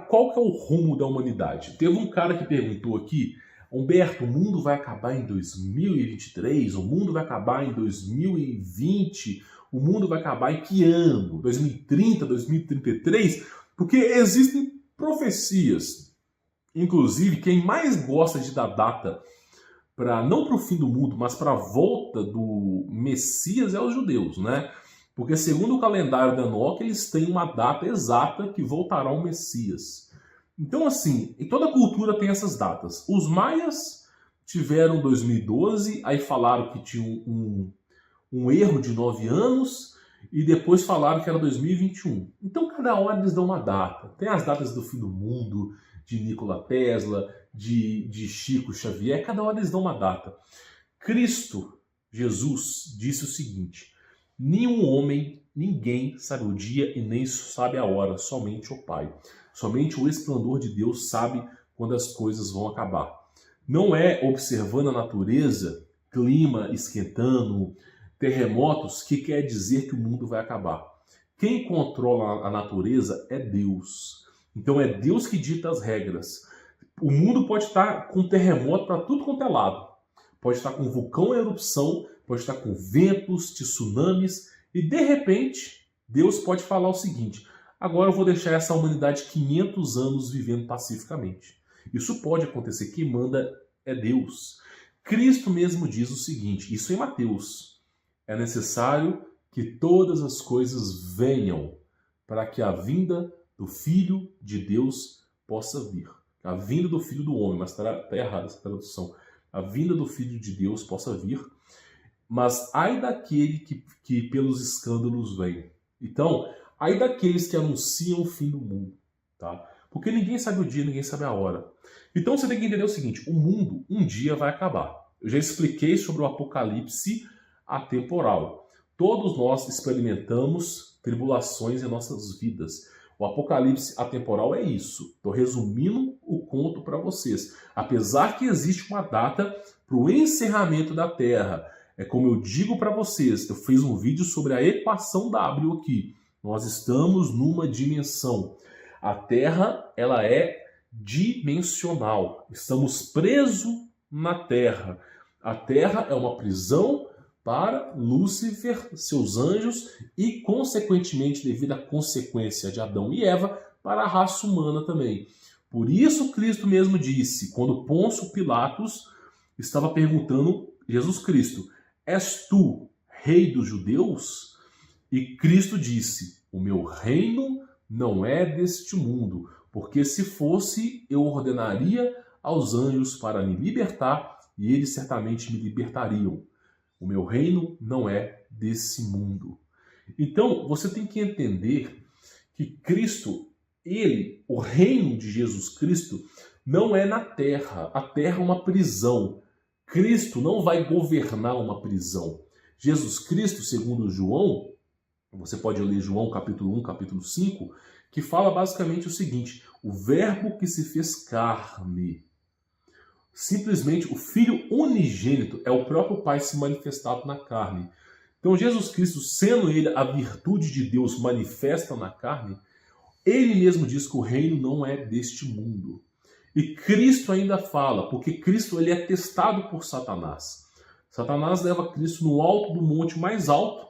qual que é o rumo da humanidade? Teve um cara que perguntou aqui, Humberto, o mundo vai acabar em 2023? O mundo vai acabar em 2020? O mundo vai acabar em que ano? 2030, 2033? Porque existem profecias. Inclusive, quem mais gosta de dar data não para o fim do mundo, mas para a volta do Messias é os judeus, né? Porque segundo o calendário da Enoque, eles têm uma data exata que voltará o Messias. Então, assim, em toda cultura tem essas datas. Os maias tiveram 2012, aí falaram que tinha um erro de 9 anos, e depois falaram que era 2021. Então, cada hora eles dão uma data. Tem as datas do fim do mundo, de Nikola Tesla, de Chico Xavier, cada hora eles dão uma data. Cristo, Jesus, disse o seguinte: nenhum homem, ninguém sabe o dia e nem sabe a hora, somente o Pai. Somente o esplendor de Deus sabe quando as coisas vão acabar. Não é observando a natureza, clima esquentando, terremotos, que quer dizer que o mundo vai acabar. Quem controla a natureza é Deus. Então é Deus que dita as regras. O mundo pode estar com terremoto para tudo quanto é lado. Pode estar com vulcão em erupção, pode estar com ventos, tsunamis, e de repente Deus pode falar o seguinte: agora eu vou deixar essa humanidade 500 anos vivendo pacificamente. Isso pode acontecer, quem manda é Deus. Cristo mesmo diz o seguinte, isso em Mateus: é necessário que todas as coisas venham para que a vinda do Filho de Deus possa vir. A vinda do Filho do Homem, mas está errada essa tradução. A vinda do Filho de Deus possa vir, mas ai daquele que pelos escândalos vem. Então, ai daqueles que anunciam o fim do mundo, tá? Porque ninguém sabe o dia, ninguém sabe a hora. Então você tem que entender o seguinte, o mundo um dia vai acabar. Eu já expliquei sobre o apocalipse atemporal. Todos nós experimentamos tribulações em nossas vidas. O apocalipse atemporal é isso. Estou resumindo o conto para vocês. Apesar que existe uma data para o encerramento da Terra. É como eu digo para vocês, eu fiz um vídeo sobre a equação W aqui. Nós estamos numa dimensão. A Terra, ela é dimensional. Estamos presos na Terra. A Terra é uma prisão para Lúcifer, seus anjos e, consequentemente, devido à consequência de Adão e Eva, para a raça humana também. Por isso Cristo mesmo disse, quando Pôncio Pilatos estava perguntando Jesus Cristo: és tu rei dos judeus? E Cristo disse: o meu reino não é deste mundo, porque se fosse, eu ordenaria aos anjos para me libertar e eles certamente me libertariam. O meu reino não é desse mundo. Então, você tem que entender que Cristo, o reino de Jesus Cristo, não é na terra. A terra é uma prisão. Cristo não vai governar uma prisão. Jesus Cristo, segundo João, você pode ler João capítulo 1, capítulo 5, que fala basicamente o seguinte: o verbo que se fez carne. Simplesmente o Filho unigênito é o próprio Pai se manifestado na carne. Então Jesus Cristo, sendo ele a virtude de Deus manifesta na carne, ele mesmo diz que o reino não é deste mundo. E Cristo ainda fala, porque Cristo ele é testado por Satanás. Satanás leva Cristo no alto do monte mais alto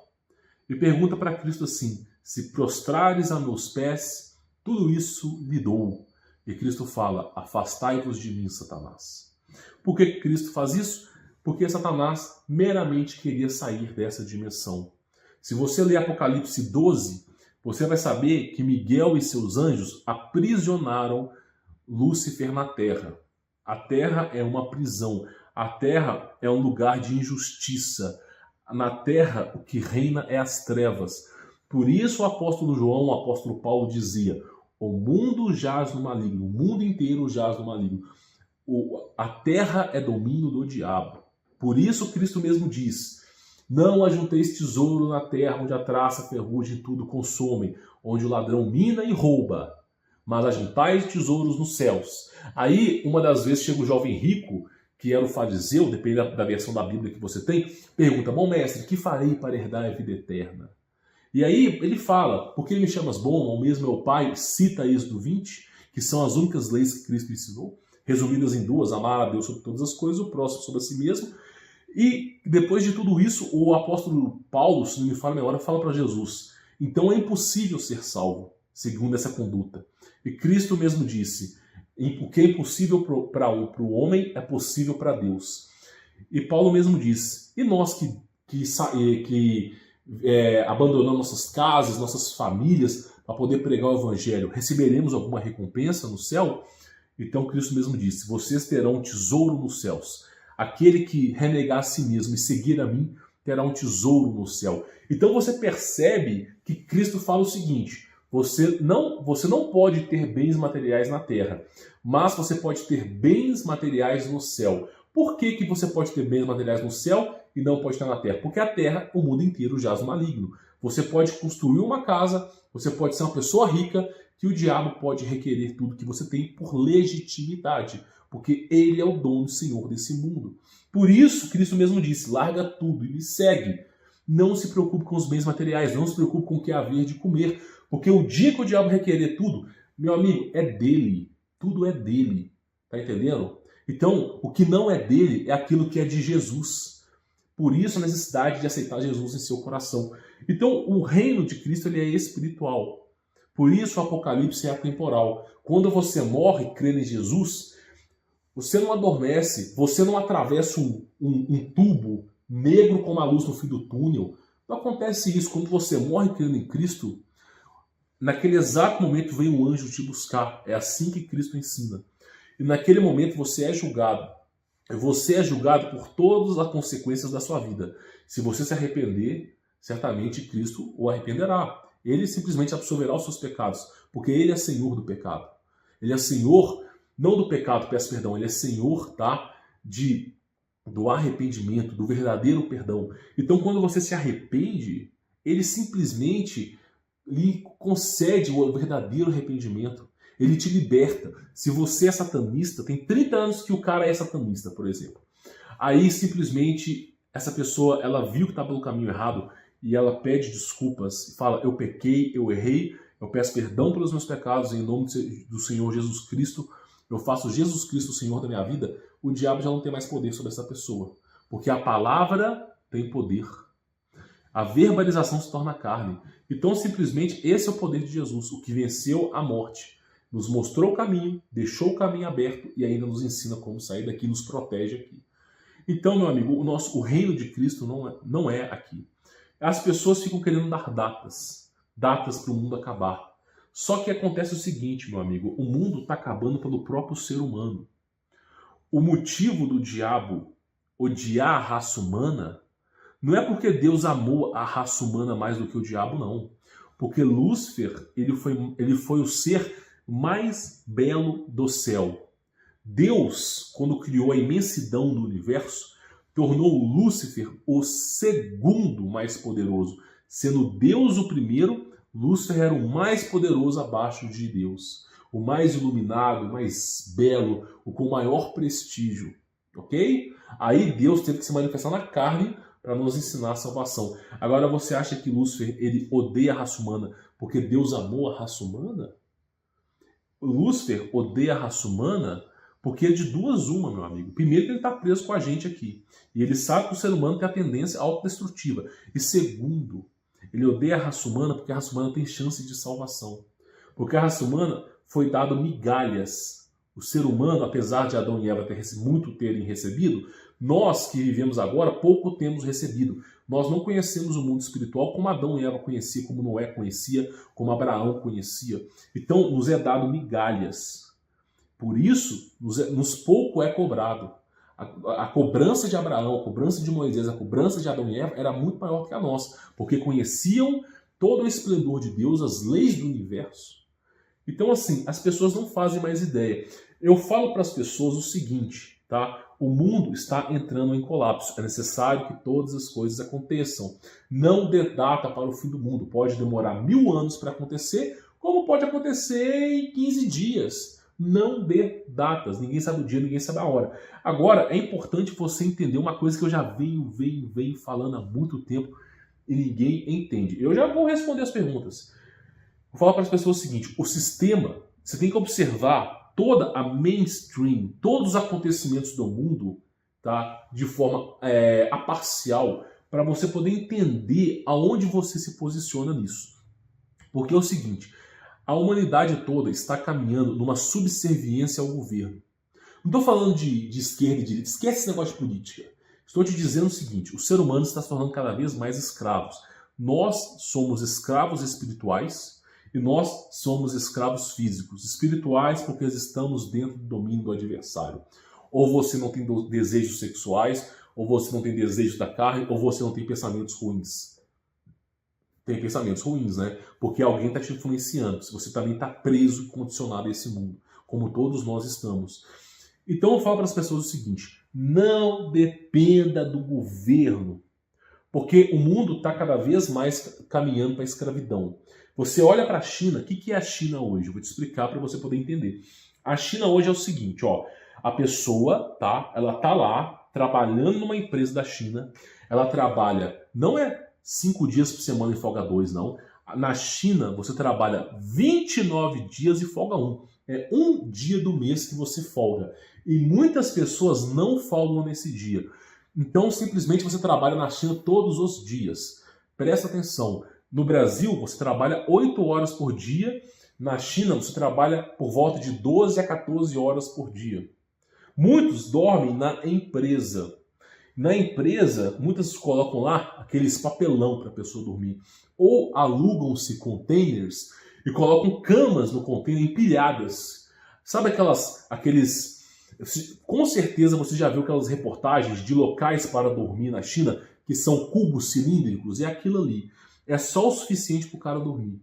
e pergunta para Cristo assim: se prostrares a meus pés, tudo isso lhe dou. E Cristo fala: afastai-vos de mim, Satanás. Por que Cristo faz isso? Porque Satanás meramente queria sair dessa dimensão. Se você ler Apocalipse 12, você vai saber que Miguel e seus anjos aprisionaram Lúcifer na terra. A terra é uma prisão. A terra é um lugar de injustiça. Na terra, o que reina é as trevas. Por isso o apóstolo João, o apóstolo Paulo dizia: o mundo jaz no maligno, o mundo inteiro jaz no maligno. A terra é domínio do diabo. Por isso Cristo mesmo diz: não ajunteis tesouro na terra, onde a traça, a ferrugem e tudo consomem, onde o ladrão mina e rouba, mas ajuntais tesouros nos céus. Aí, uma das vezes, chega o jovem rico, que era o fariseu, depende da versão da Bíblia que você tem, pergunta: bom mestre, que farei para herdar a vida eterna? E aí ele fala: por que me chamas bom? Ao mesmo é o Pai, cita Êxodo 20, que são as únicas leis que Cristo ensinou, resumidas em duas: amar a Deus sobre todas as coisas, o próximo sobre a si mesmo. E depois de tudo isso, o apóstolo Paulo, se não me falha a memória, fala para Jesus: então é impossível ser salvo segundo essa conduta. E Cristo mesmo disse: o que é impossível para o homem é possível para Deus. E Paulo mesmo diz: e nós que abandonamos nossas casas, nossas famílias para poder pregar o evangelho, receberemos alguma recompensa no céu? Então Cristo mesmo disse: vocês terão um tesouro nos céus. Aquele que renegar a si mesmo e seguir a mim terá um tesouro no céu. Então você percebe que Cristo fala o seguinte: você não pode ter bens materiais na terra, mas você pode ter bens materiais no céu. Por que você pode ter bens materiais no céu e não pode ter na terra? Porque a terra, o mundo inteiro jaz no maligno. Você pode construir uma casa, você pode ser uma pessoa rica, que o diabo pode requerer tudo que você tem por legitimidade, porque ele é o dono e senhor desse mundo. Por isso, Cristo mesmo disse: larga tudo e me segue. Não se preocupe com os bens materiais, não se preocupe com o que há a haver de comer, porque o dia que o diabo requerer tudo, meu amigo, é dele. Tudo é dele. Tá entendendo? Então, o que não é dele é aquilo que é de Jesus. Por isso a necessidade de aceitar Jesus em seu coração. Então, o reino de Cristo ele é espiritual. Por isso o Apocalipse é atemporal. Quando você morre crendo em Jesus, você não adormece, você não atravessa um tubo negro como a luz no fim do túnel. Não acontece isso. Quando você morre crendo em Cristo, naquele exato momento vem um anjo te buscar. É assim que Cristo ensina. E naquele momento você é julgado. Você é julgado por todas as consequências da sua vida. Se você se arrepender, certamente Cristo o arrependerá. Ele simplesmente absolverá os seus pecados, porque ele é Senhor do pecado. Ele é Senhor, não do pecado, peço perdão, ele é Senhor, tá? Do arrependimento, do verdadeiro perdão. Então, quando você se arrepende, ele simplesmente lhe concede o verdadeiro arrependimento. Ele te liberta. Se você é satanista, tem 30 anos que o cara é satanista, por exemplo. Aí, simplesmente, essa pessoa, ela viu que está pelo caminho errado e ela pede desculpas e fala: eu pequei, eu errei, eu peço perdão pelos meus pecados em nome do Senhor Jesus Cristo, eu faço Jesus Cristo o Senhor da minha vida. O diabo já não tem mais poder sobre essa pessoa, porque a palavra tem poder. A verbalização se torna carne. Então, simplesmente, esse é o poder de Jesus, o que venceu a morte. Nos mostrou o caminho, deixou o caminho aberto e ainda nos ensina como sair daqui, nos protege aqui. Então, meu amigo, o reino de Cristo não é aqui. As pessoas ficam querendo dar datas para o mundo acabar. Só que acontece o seguinte, meu amigo, o mundo está acabando pelo próprio ser humano. O motivo do diabo odiar a raça humana não é porque Deus amou a raça humana mais do que o diabo, não. Porque Lúcifer, ele foi o ser mais belo do céu. Deus, quando criou a imensidão do universo, tornou Lúcifer o segundo mais poderoso. Sendo Deus o primeiro, Lúcifer era o mais poderoso abaixo de Deus. O mais iluminado, o mais belo, o com maior prestígio. Ok? Aí Deus teve que se manifestar na carne para nos ensinar a salvação. Agora você acha que Lúcifer ele odeia a raça humana porque Deus amou a raça humana? Lúcifer odeia a raça humana porque é de duas uma, meu amigo. Primeiro que ele está preso com a gente aqui. E ele sabe que o ser humano tem a tendência autodestrutiva. E segundo, ele odeia a raça humana porque a raça humana tem chance de salvação. Porque a raça humana foi dada migalhas. O ser humano, apesar de Adão e Eva muito terem recebido, nós que vivemos agora, pouco temos recebido. Nós não conhecemos o mundo espiritual como Adão e Eva conheciam, como Noé conhecia, como Abraão conhecia. Então, nos é dado migalhas. Por isso, nos pouco é cobrado. A cobrança de Abraão, a cobrança de Moisés, a cobrança de Adão e Eva era muito maior que a nossa, porque conheciam todo o esplendor de Deus, as leis do universo. Então, assim, as pessoas não fazem mais ideia. Eu falo para as pessoas o seguinte, tá? O mundo está entrando em colapso. É necessário que todas as coisas aconteçam. Não dê data para o fim do mundo. Pode demorar 1000 anos para acontecer, como pode acontecer em 15 dias. Não dê datas. Ninguém sabe o dia, ninguém sabe a hora. Agora, é importante você entender uma coisa que eu já venho falando há muito tempo e ninguém entende. Eu já vou responder as perguntas. Vou falar para as pessoas o seguinte: o sistema Você tem que observar toda a mainstream, todos os acontecimentos do mundo, tá? De forma aparcial, para você poder entender aonde você se posiciona nisso. Porque é o seguinte, a humanidade toda está caminhando numa subserviência ao governo. Não estou falando de esquerda e direita, esquece esse negócio de política. Estou te dizendo o seguinte, o ser humano está se tornando cada vez mais escravos. Nós somos escravos espirituais e nós somos escravos físicos. Espirituais porque estamos dentro do domínio do adversário. Ou você não tem desejos sexuais, ou você não tem desejos da carne, ou você não tem pensamentos ruins. Tem pensamentos ruins, né? Porque alguém está te influenciando. Você também está preso e condicionado a esse mundo, como todos nós estamos. Então eu falo para as pessoas o seguinte, não dependa do governo, porque o mundo está cada vez mais caminhando para a escravidão. Você olha para a China, o que é a China hoje? Eu vou te explicar para você poder entender. A China hoje é o seguinte, ó, a pessoa, tá, ela tá lá trabalhando numa empresa da China, ela trabalha, não é 5 dias por semana e folga 2, não. Na China, você trabalha 29 dias e folga 1. É um dia do mês que você folga. E muitas pessoas não folgam nesse dia. Então, simplesmente, você trabalha na China todos os dias. Presta atenção. No Brasil, você trabalha 8 horas por dia. Na China, você trabalha por volta de 12 a 14 horas por dia. Muitos dormem na empresa. Na empresa, muitas colocam lá aqueles papelão para a pessoa dormir. Ou alugam-se containers e colocam camas no container empilhadas. Sabe aqueles... Com certeza você já viu aquelas reportagens de locais para dormir na China, que são cubos cilíndricos, é aquilo ali. É só o suficiente para o cara dormir.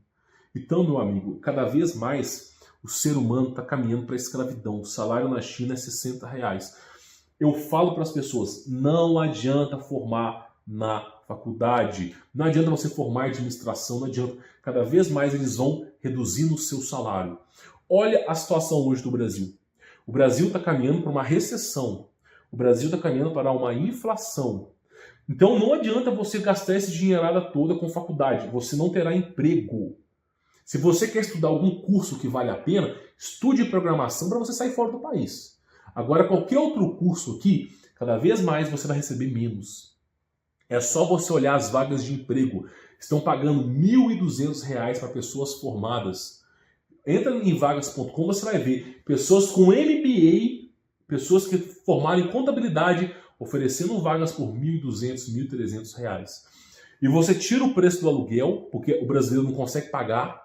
Então, meu amigo, cada vez mais o ser humano está caminhando para a escravidão. O salário na China é R$60. Eu falo para as pessoas, não adianta formar na faculdade, não adianta você formar administração, não adianta. Cada vez mais eles vão reduzindo o seu salário. Olha a situação hoje do Brasil. O Brasil está caminhando para uma recessão. O Brasil está caminhando para uma inflação. Então não adianta você gastar essa dinheirada toda com faculdade. Você não terá emprego. Se você quer estudar algum curso que vale a pena, estude programação para você sair fora do país. Agora, qualquer outro curso aqui, cada vez mais você vai receber menos. É só você olhar as vagas de emprego. Estão pagando R$1.200 para pessoas formadas. Entra em vagas.com, você vai ver pessoas com MBA, pessoas que formaram em contabilidade, oferecendo vagas por R$1.200, R$1.300. E você tira o preço do aluguel, porque o brasileiro não consegue pagar.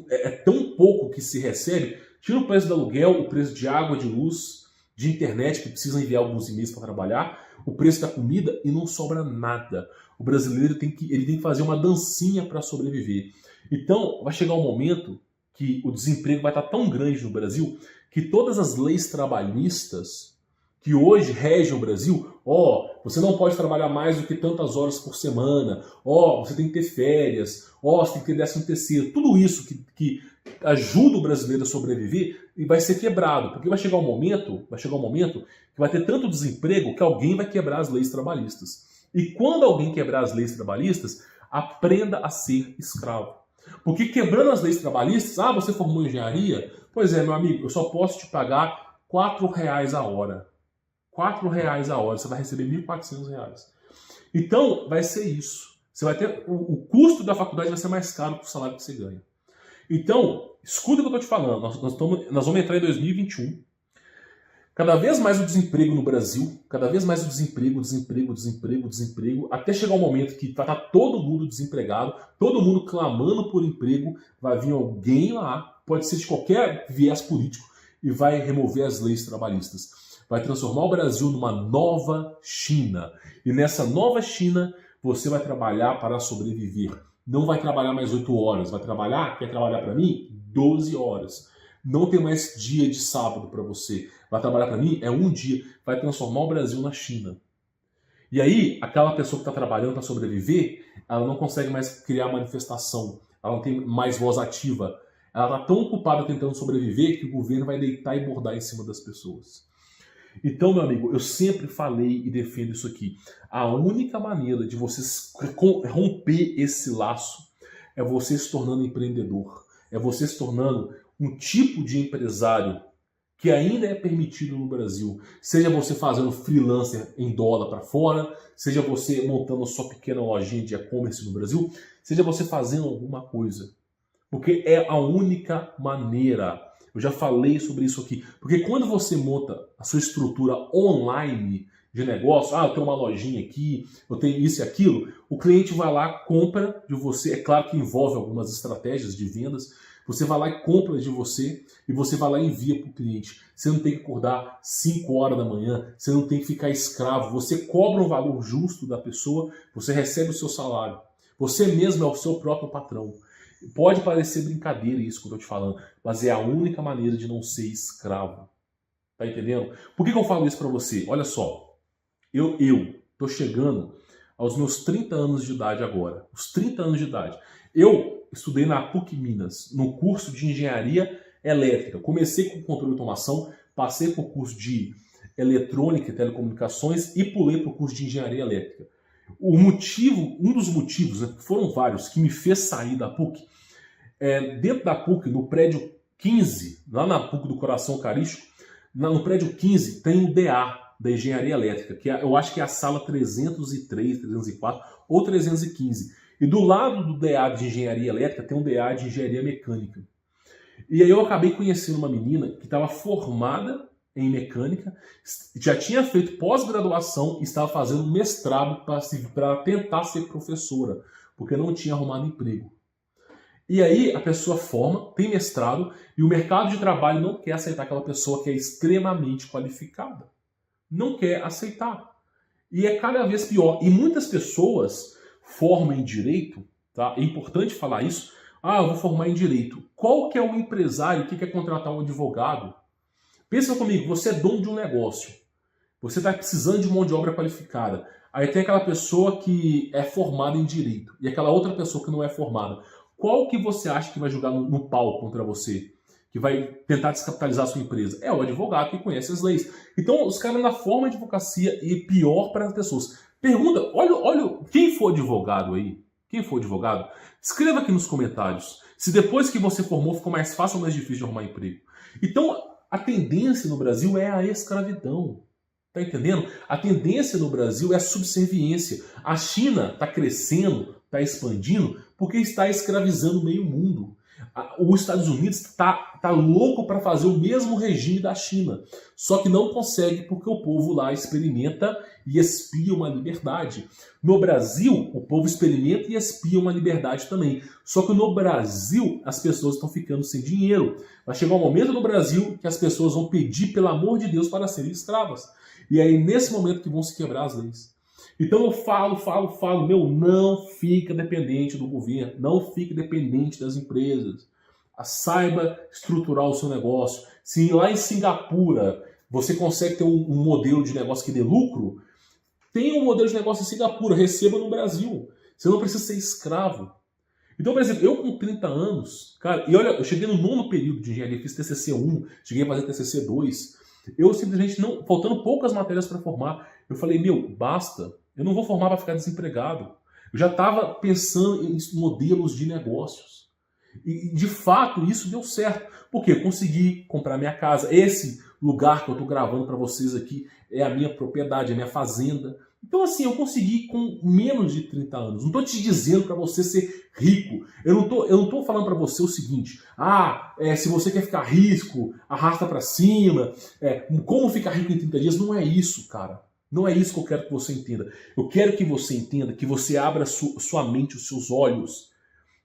É tão pouco que se recebe. Tira o preço do aluguel, o preço de água, de luz, de internet, que precisa enviar alguns e-mails para trabalhar, o preço da comida e não sobra nada. O brasileiro tem que fazer uma dancinha para sobreviver. Então, vai chegar um momento que o desemprego vai estar tão grande no Brasil que todas as leis trabalhistas que hoje regem o Brasil, você não pode trabalhar mais do que tantas horas por semana, você tem que ter férias, você tem que ter 13º, tudo isso que ajuda o brasileiro a sobreviver e vai ser quebrado, porque vai chegar um momento que vai ter tanto desemprego que alguém vai quebrar as leis trabalhistas. E quando alguém quebrar as leis trabalhistas, aprenda a ser escravo. Porque quebrando as leis trabalhistas, você formou em engenharia? Pois é, meu amigo, eu só posso te pagar R$4 a hora. R$4 a hora, você vai receber R$1.400. Então, vai ser isso. Você vai ter o custo da faculdade vai ser mais caro que o salário que você ganha. Então, escuta o que eu estou te falando. Nós vamos entrar em 2021. Cada vez mais o desemprego no Brasil, cada vez mais o desemprego, até chegar um momento que vai estar todo mundo desempregado, todo mundo clamando por emprego, vai vir alguém lá, pode ser de qualquer viés político, e vai remover as leis trabalhistas. Vai transformar o Brasil numa nova China. E nessa nova China, você vai trabalhar para sobreviver. Não vai trabalhar mais 8 horas, quer trabalhar para mim? 12 horas. Não tem mais dia de sábado para você. Vai trabalhar para mim? É um dia. Vai transformar o Brasil na China. E aí, aquela pessoa que está trabalhando para sobreviver, ela não consegue mais criar manifestação. Ela não tem mais voz ativa. Ela está tão ocupada tentando sobreviver que o governo vai deitar e bordar em cima das pessoas. Então, meu amigo, eu sempre falei e defendo isso aqui. A única maneira de você romper esse laço é você se tornando empreendedor. é você se tornando um tipo de empresário que ainda é permitido no Brasil. Seja você fazendo freelancer em dólar para fora, seja você montando a sua pequena lojinha de e-commerce no Brasil, seja você fazendo alguma coisa. Porque é a única maneira. Eu já falei sobre isso aqui. Porque quando você monta a sua estrutura online de negócio, eu tenho uma lojinha aqui, eu tenho isso e aquilo, o cliente vai lá, compra de você. É claro que envolve algumas estratégias de vendas. Você vai lá e compra de você e você vai lá e envia para o cliente. Você não tem que acordar 5 horas da manhã, você não tem que ficar escravo. Você cobra um valor justo da pessoa, você recebe o seu salário. Você mesmo é o seu próprio patrão. Pode parecer brincadeira isso que eu estou te falando, mas é a única maneira de não ser escravo. Tá entendendo? Por que eu falo isso para você? Olha só, eu estou chegando aos meus 30 anos de idade agora. Os 30 anos de idade. Eu estudei na PUC Minas, no curso de Engenharia Elétrica. Comecei com controle de automação, passei por curso de Eletrônica e Telecomunicações e pulei para o curso de Engenharia Elétrica. Um dos motivos, né, foram vários, que me fez sair da PUC, dentro da PUC, no prédio 15, lá na PUC do Coração Eucarístico, no prédio 15 tem o DA, da Engenharia Elétrica, que eu acho que é a sala 303, 304 ou 315. E do lado do DA de Engenharia Elétrica tem um DA de Engenharia Mecânica. E aí eu acabei conhecendo uma menina que estava formada em mecânica, já tinha feito pós-graduação e estava fazendo mestrado para tentar ser professora, porque não tinha arrumado emprego. E aí a pessoa forma, tem mestrado, e o mercado de trabalho não quer aceitar aquela pessoa que é extremamente qualificada. Não quer aceitar. E é cada vez pior. E muitas pessoas formam em direito, tá? É importante falar isso. Eu vou formar em direito. Qual que é o empresário que quer contratar um advogado? Pensa comigo, você é dono de um negócio. Você está precisando de mão de obra qualificada. Aí tem aquela pessoa que é formada em direito e aquela outra pessoa que não é formada. Qual que você acha que vai jogar no pau contra você? Que vai tentar descapitalizar a sua empresa? É o advogado que conhece as leis. Então, os caras na forma de advocacia e pior para as pessoas. Pergunta, olha, quem for advogado aí, quem for advogado, escreva aqui nos comentários se depois que você formou ficou mais fácil ou mais difícil de arrumar emprego. Então, a tendência no Brasil é a escravidão. Tá entendendo? A tendência no Brasil é a subserviência. A China está crescendo, está expandindo, porque está escravizando meio mundo. Os Estados Unidos está louco para fazer o mesmo regime da China, só que não consegue porque o povo lá experimenta e expia uma liberdade. No Brasil, o povo experimenta e expia uma liberdade também, só que no Brasil as pessoas estão ficando sem dinheiro. Vai chegar um momento no Brasil que as pessoas vão pedir, pelo amor de Deus, para serem escravas. E aí nesse momento que vão se quebrar as leis. Então eu falo, não fica dependente do governo, não fique dependente das empresas. Saiba estruturar o seu negócio. Se lá em Singapura você consegue ter um modelo de negócio que dê lucro, tenha um modelo de negócio em Singapura, receba no Brasil. Você não precisa ser escravo. Então, por exemplo, eu com 30 anos, cara, e olha, eu cheguei no 9º período de engenharia, fiz TCC 1, cheguei a fazer TCC 2, eu simplesmente, faltando poucas matérias para formar, eu falei, basta, eu não vou formar para ficar desempregado. Eu já estava pensando em modelos de negócios. E, de fato, isso deu certo. Porque eu consegui comprar minha casa. Esse lugar que eu estou gravando para vocês aqui é a minha propriedade, é a minha fazenda. Então, assim, eu consegui com menos de 30 anos. Não estou te dizendo para você ser rico. Eu não estou falando para você o seguinte. Se você quer ficar rico, arrasta para cima. Como ficar rico em 30 dias? Não é isso, cara. Não é isso que eu quero que você entenda. Eu quero que você entenda, que você abra sua mente, os seus olhos.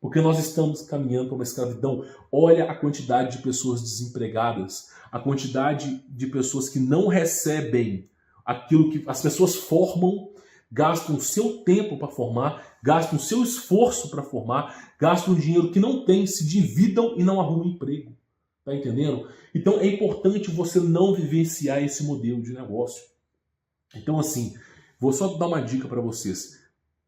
Porque nós estamos caminhando para uma escravidão. Olha a quantidade de pessoas desempregadas, a quantidade de pessoas que não recebem aquilo que as pessoas formam, gastam o seu tempo para formar, gastam o seu esforço para formar, gastam dinheiro que não tem, se dividam e não arrumam emprego. Tá entendendo? Então é importante você não vivenciar esse modelo de negócio. Então, assim, vou só dar uma dica para vocês.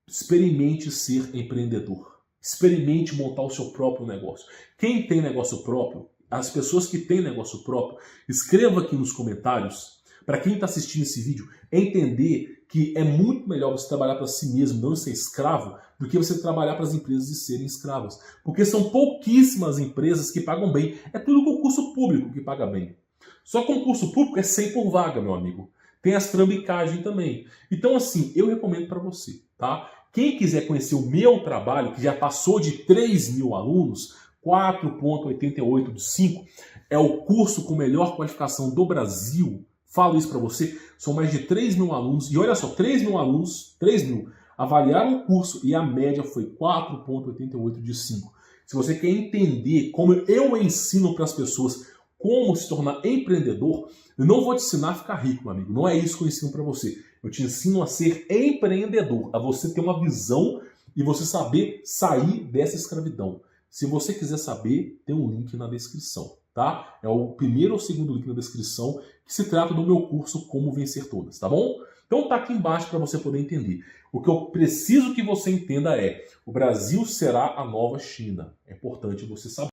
Experimente ser empreendedor. Experimente montar o seu próprio negócio. Quem tem negócio próprio, as pessoas que têm negócio próprio, escreva aqui nos comentários para quem está assistindo esse vídeo, é entender que é muito melhor você trabalhar para si mesmo, não ser escravo, do que você trabalhar para as empresas e serem escravas. Porque são pouquíssimas empresas que pagam bem. É tudo concurso público que paga bem. Só concurso público é 100 por vaga, meu amigo. Tem as trambicagens também. Então, assim, eu recomendo para você, tá? Quem quiser conhecer o meu trabalho, que já passou de 3 mil alunos, 4,88 de 5, é o curso com melhor qualificação do Brasil. Falo isso para você, são mais de 3 mil alunos. E olha só, 3 mil alunos, 3 mil, avaliaram o curso e a média foi 4,88 de 5. Se você quer entender como eu ensino para as pessoas como se tornar empreendedor, eu não vou te ensinar a ficar rico, meu amigo. Não é isso que eu ensino para você. Eu te ensino a ser empreendedor, a você ter uma visão e você saber sair dessa escravidão. Se você quiser saber, tem um link na descrição, tá? É o primeiro ou segundo link na descrição que se trata do meu curso Como Vencer Todas, tá bom? Então tá aqui embaixo para você poder entender. O que eu preciso que você entenda é: o Brasil será a nova China. É importante você saber.